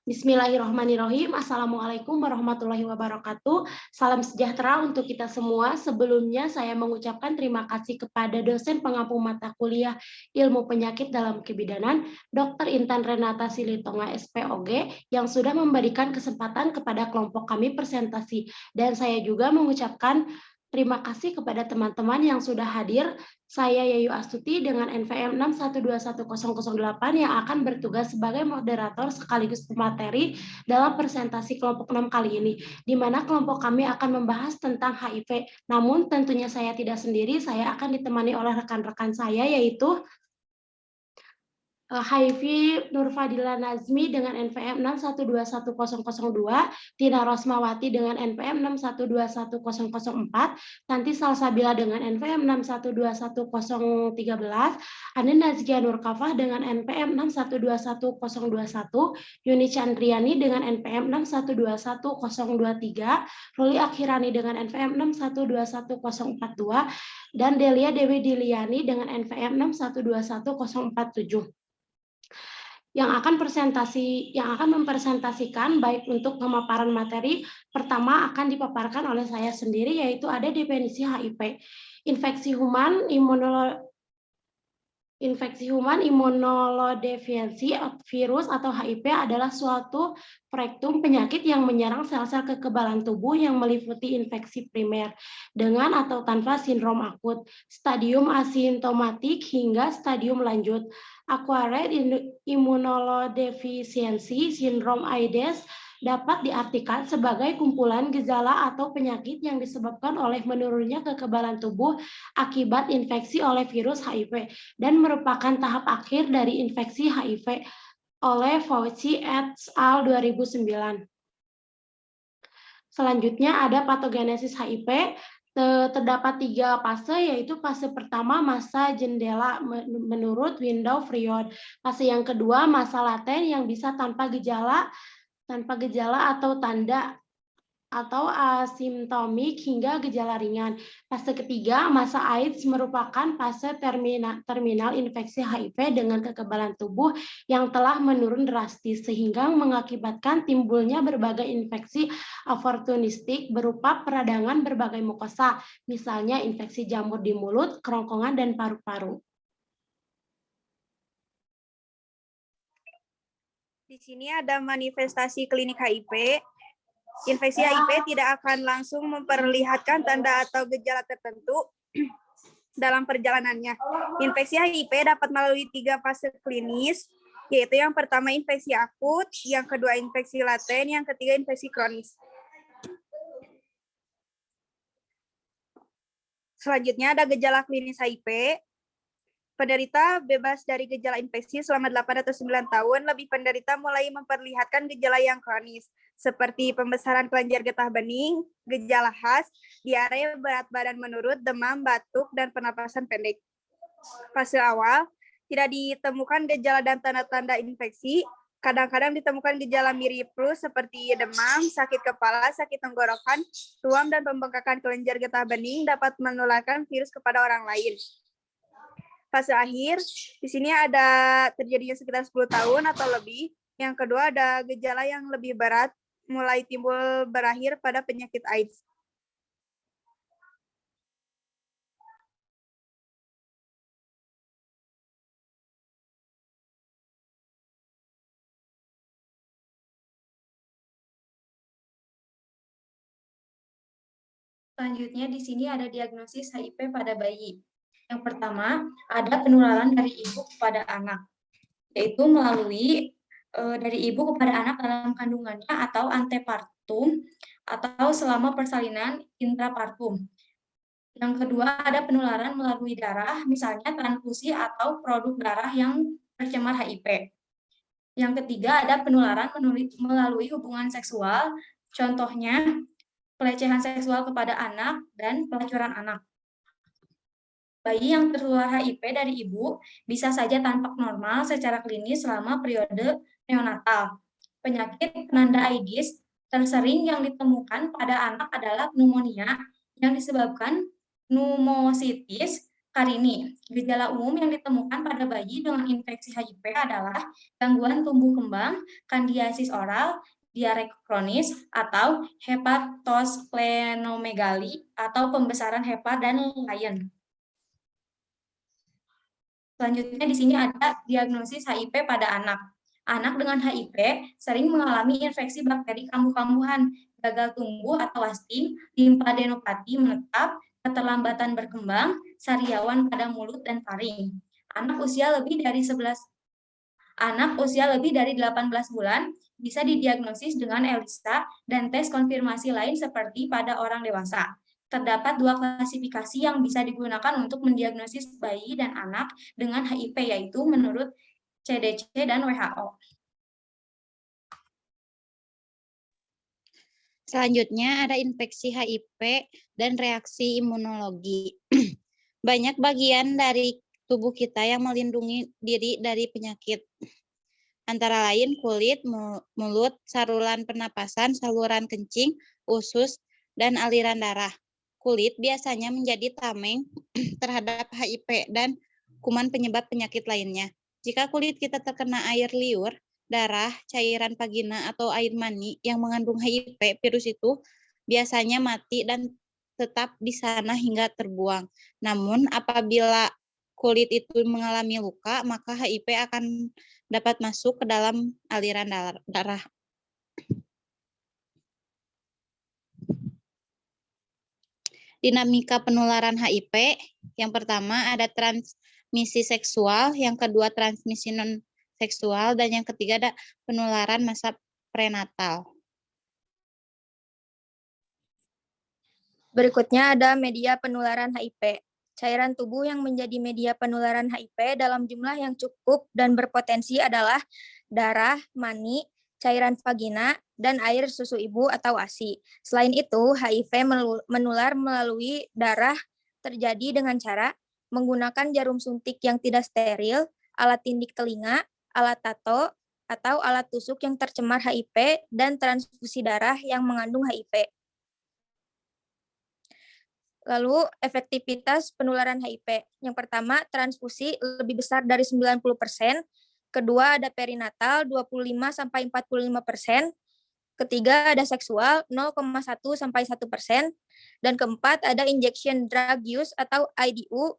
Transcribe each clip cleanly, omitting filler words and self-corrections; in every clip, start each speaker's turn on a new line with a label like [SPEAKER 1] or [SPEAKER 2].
[SPEAKER 1] Bismillahirrahmanirrahim. Assalamualaikum warahmatullahi wabarakatuh. Salam sejahtera untuk kita semua. Sebelumnya saya mengucapkan terima kasih kepada dosen pengampu mata kuliah Ilmu Penyakit dalam Kebidanan, Dr. Intan Renata Silitonga SPOG, yang sudah memberikan kesempatan kepada kelompok kami presentasi. Dan saya juga mengucapkan terima kasih kepada teman-teman yang sudah hadir. Saya Yayu Astuti dengan NVM 6121008 yang akan bertugas sebagai moderator sekaligus pemateri dalam presentasi kelompok 6 kali ini, di mana kelompok kami akan membahas tentang HIV. Namun tentunya saya tidak sendiri, saya akan ditemani oleh rekan-rekan saya, yaitu Haifi Nurfadila Nazmi dengan NPM 6121002, Tina Rosmawati dengan NPM 6121004, Tanti Salsabila dengan NPM 6121013, Anin Nazkia Nurkafah dengan NPM 6121021, Yuni Chandriani dengan NPM 6121023, Ruli Akhirani dengan NPM 6121042, dan Delia Dewi Diliani dengan NPM 6121047. Yang akan mempresentasikan baik untuk pemaparan materi. Pertama akan dipaparkan oleh saya sendiri, yaitu ada definisi HIV. Infeksi human imunodeficiency virus atau HIV adalah suatu frektrum penyakit yang menyerang sel-sel kekebalan tubuh yang meliputi infeksi primer dengan atau tanpa sindrom akut, stadium asimptomatik hingga stadium lanjut. Acquired immunodeficiency syndrome AIDS dapat diartikan sebagai kumpulan gejala atau penyakit yang disebabkan oleh menurunnya kekebalan tubuh akibat infeksi oleh virus HIV dan merupakan tahap akhir dari infeksi HIV oleh Fauci et al. 2009. Selanjutnya ada patogenesis HIV. Terdapat 3 fase, yaitu fase pertama masa jendela menurut window Freud. Fase yang kedua masa laten yang bisa tanpa gejala atau tanda atau asimptomik hingga gejala ringan. Fase ketiga, masa AIDS merupakan fase terminal infeksi HIV dengan kekebalan tubuh yang telah menurun drastis sehingga mengakibatkan timbulnya berbagai infeksi oportunistik berupa peradangan berbagai mukosa, misalnya infeksi jamur di mulut, kerongkongan, dan paru-paru.
[SPEAKER 2] Di sini ada manifestasi klinik HIV. Infeksi HIV tidak akan langsung memperlihatkan tanda atau gejala tertentu dalam perjalanannya. Infeksi HIV dapat melalui 3 fase klinis, yaitu yang pertama infeksi akut, yang kedua infeksi laten, yang ketiga infeksi kronis. Selanjutnya ada gejala klinis HIV. Penderita bebas dari gejala infeksi selama 8 atau 9 tahun, lebih penderita mulai memperlihatkan gejala yang kronis, seperti pembesaran kelenjar getah bening, gejala khas, diare, berat badan menurun, demam, batuk, dan pernapasan pendek. Fase awal, tidak ditemukan gejala dan tanda-tanda infeksi, kadang-kadang ditemukan gejala mirip flu seperti demam, sakit kepala, sakit tenggorokan, ruam, dan pembengkakan kelenjar getah bening dapat menularkan virus kepada orang lain. Fase akhir, di sini ada terjadinya sekitar 10 tahun atau lebih. Yang kedua ada gejala yang lebih berat, mulai timbul berakhir pada penyakit AIDS.
[SPEAKER 3] Selanjutnya di sini ada diagnosis HIV pada bayi. Yang pertama, ada penularan dari ibu kepada anak, yaitu melalui dari ibu kepada anak dalam kandungannya atau antepartum atau selama persalinan intrapartum. Yang kedua, ada penularan melalui darah, misalnya transfusi atau produk darah yang tercemar HIV. Yang ketiga, ada penularan melalui hubungan seksual, contohnya pelecehan seksual kepada anak dan pelacuran anak. Bayi yang tertular HIV dari ibu bisa saja tampak normal secara klinis selama periode neonatal. Penyakit penanda AIDS tersering yang ditemukan pada anak adalah pneumonia yang disebabkan pneumocystis Karini, gejala umum yang ditemukan pada bayi dengan infeksi HIV adalah gangguan tumbuh kembang, kandidiasis oral, diare kronis, atau hepatosplenomegali atau pembesaran hepa dan lain. Selanjutnya di sini ada diagnosis HIV pada anak. Anak dengan HIV sering mengalami infeksi bakteri kambuh-kambuhan, gagal tumbuh atau wasting, limfadenopati menetap, keterlambatan berkembang, sariawan pada mulut dan taring. Anak usia lebih dari 18 bulan bisa didiagnosis dengan ELISA dan tes konfirmasi lain seperti pada orang dewasa. Terdapat 2 klasifikasi yang bisa digunakan untuk mendiagnosis bayi dan anak dengan HIV, yaitu menurut CDC dan WHO.
[SPEAKER 4] Selanjutnya ada infeksi HIV dan reaksi imunologi. Banyak bagian dari tubuh kita yang melindungi diri dari penyakit. Antara lain kulit, mulut, saluran pernapasan, saluran kencing, usus, dan aliran darah. Kulit biasanya menjadi tameng terhadap HIV dan kuman penyebab penyakit lainnya. Jika kulit kita terkena air liur, darah, cairan vagina, atau air mani yang mengandung HIV, virus itu biasanya mati dan tetap di sana hingga terbuang. Namun apabila kulit itu mengalami luka, maka HIV akan dapat masuk ke dalam aliran darah. Dinamika penularan HIV, yang pertama ada transmisi seksual, yang kedua transmisi non-seksual, dan yang ketiga ada penularan masa prenatal.
[SPEAKER 2] Berikutnya ada media penularan HIV. Cairan tubuh yang menjadi media penularan HIV dalam jumlah yang cukup dan berpotensi adalah darah, mani, cairan vagina, dan air susu ibu atau ASI. Selain itu, HIV menular melalui darah terjadi dengan cara menggunakan jarum suntik yang tidak steril, alat tindik telinga, alat tato, atau alat tusuk yang tercemar HIV, dan transfusi darah yang mengandung HIV. Lalu, efektivitas penularan HIV. Yang pertama, transfusi lebih besar dari 90%. Kedua, ada perinatal 25-45%. Ketiga, ada seksual 0,1-1%. Dan keempat, ada injection drug use atau IDU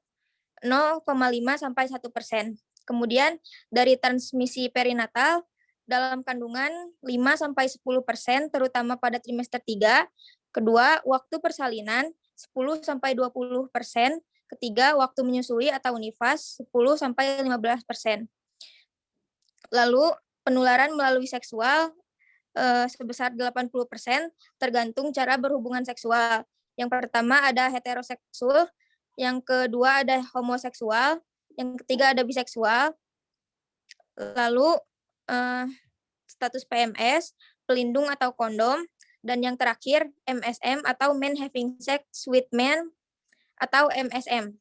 [SPEAKER 2] 0,5-1%. Kemudian, dari transmisi perinatal, dalam kandungan 5-10%, terutama pada trimester 3. Kedua, waktu persalinan 10-20%. Ketiga, waktu menyusui atau nifas 10-15%. Lalu, penularan melalui seksual sebesar 80%, tergantung cara berhubungan seksual. Yang pertama ada heteroseksual, yang kedua ada homoseksual, yang ketiga ada biseksual. Lalu, status PMS, pelindung atau kondom, dan yang terakhir MSM atau men having sex with men atau MSM.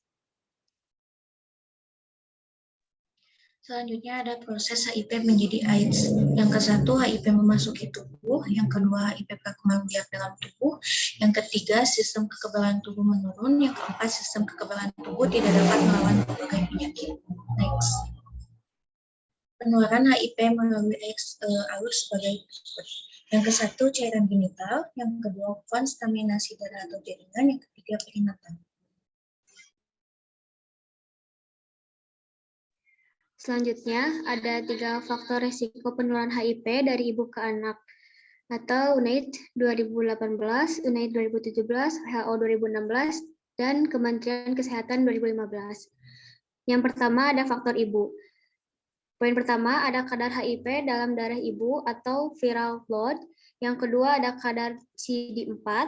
[SPEAKER 5] Selanjutnya ada proses HIV menjadi AIDS. Yang ke-1 HIV memasuki tubuh, yang kedua HIV berkembang biak dalam tubuh, yang ketiga sistem kekebalan tubuh menurun, yang keempat sistem kekebalan tubuh tidak dapat melawan berbagai penyakit. Next. Penularan HIV melalui alus sebagai berikut. Yang ke-1 cairan genital, yang kedua kontaminasi darah atau jaringan, yang ketiga perinatal.
[SPEAKER 1] Selanjutnya, ada 3 faktor risiko penularan HIV dari ibu ke anak atau UNAIDS 2018, UNAIDS 2017, WHO 2016, dan Kementerian Kesehatan 2015. Yang pertama ada faktor ibu. Poin pertama ada kadar HIV dalam darah ibu atau viral load. Yang kedua ada kadar CD4.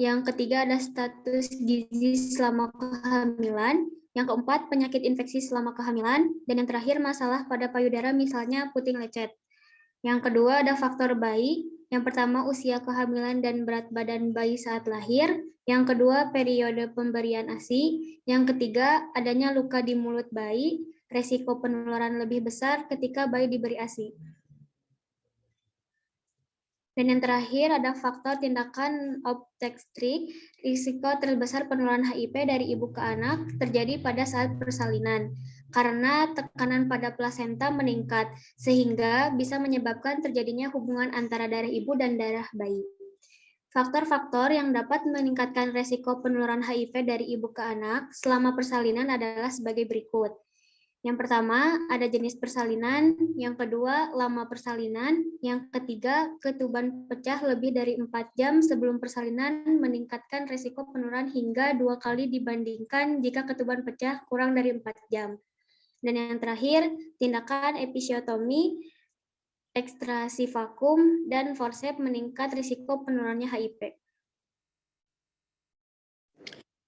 [SPEAKER 1] Yang ketiga ada status gizi selama kehamilan. Yang keempat penyakit infeksi selama kehamilan. Dan yang terakhir masalah pada payudara misalnya puting lecet. Yang kedua ada faktor bayi. Yang pertama usia kehamilan dan berat badan bayi saat lahir. Yang kedua periode pemberian ASI. Yang ketiga adanya luka di mulut bayi. Resiko penularan lebih besar ketika bayi diberi ASI.
[SPEAKER 6] Dan yang terakhir ada faktor tindakan obstetrik. Risiko terbesar penularan HIV dari ibu ke anak terjadi pada saat persalinan karena tekanan pada plasenta meningkat sehingga bisa menyebabkan terjadinya hubungan antara darah ibu dan darah bayi. Faktor-faktor yang dapat meningkatkan resiko penularan HIV dari ibu ke anak selama persalinan adalah sebagai berikut. Yang pertama, ada jenis persalinan. Yang kedua, lama persalinan. Yang ketiga, ketuban pecah lebih dari 4 jam sebelum persalinan meningkatkan risiko penularan hingga 2 kali dibandingkan jika ketuban pecah kurang dari 4 jam. Dan yang terakhir, tindakan episiotomi, ekstrasi vakum, dan forceps meningkat risiko penularannya HIV.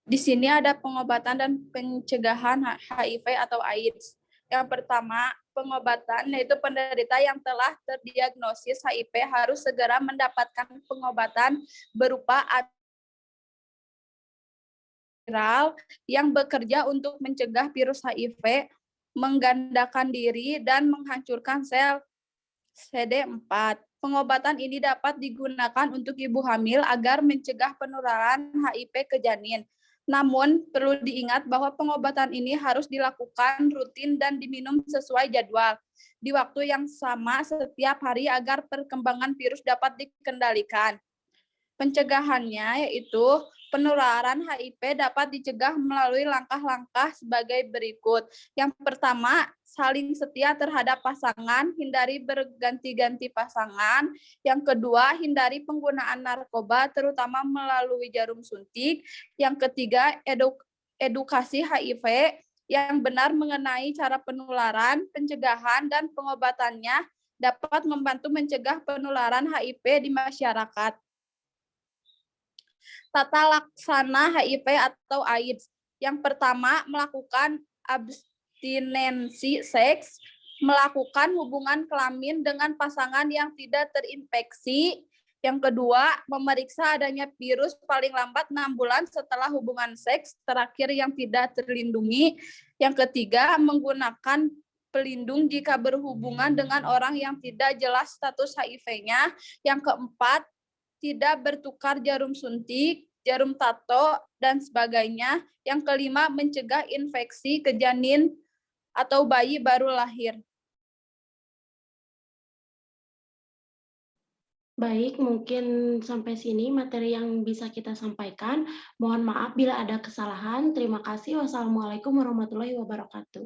[SPEAKER 2] Di sini ada pengobatan dan pencegahan HIV atau AIDS. Yang pertama, pengobatan yaitu penderita yang telah terdiagnosis HIV harus segera mendapatkan pengobatan berupa antiviral yang bekerja untuk mencegah virus HIV, menggandakan diri, dan menghancurkan sel CD4. Pengobatan ini dapat digunakan untuk ibu hamil agar mencegah penularan HIV ke janin. Namun, perlu diingat bahwa pengobatan ini harus dilakukan rutin dan diminum sesuai jadwal di waktu yang sama setiap hari agar perkembangan virus dapat dikendalikan. Pencegahannya yaitu penularan HIV dapat dicegah melalui langkah-langkah sebagai berikut. Yang pertama, saling setia terhadap pasangan, hindari berganti-ganti pasangan. Yang kedua, hindari penggunaan narkoba, terutama melalui jarum suntik. Yang ketiga, edukasi HIV yang benar mengenai cara penularan, pencegahan, dan pengobatannya dapat membantu mencegah penularan HIV di masyarakat. Tata laksana HIV atau AIDS. Yang pertama, melakukan abstinensi seks, melakukan hubungan kelamin dengan pasangan yang tidak terinfeksi. Yang kedua, memeriksa adanya virus paling lambat 6 bulan setelah hubungan seks terakhir yang tidak terlindungi. Yang ketiga, menggunakan pelindung jika berhubungan dengan orang yang tidak jelas status HIV-nya. Yang keempat, tidak bertukar jarum suntik, jarum tato, dan sebagainya. Yang kelima, mencegah infeksi ke janin atau bayi baru lahir.
[SPEAKER 1] Baik, mungkin sampai sini materi yang bisa kita sampaikan. Mohon maaf bila ada kesalahan. Terima kasih. Wassalamualaikum warahmatullahi wabarakatuh.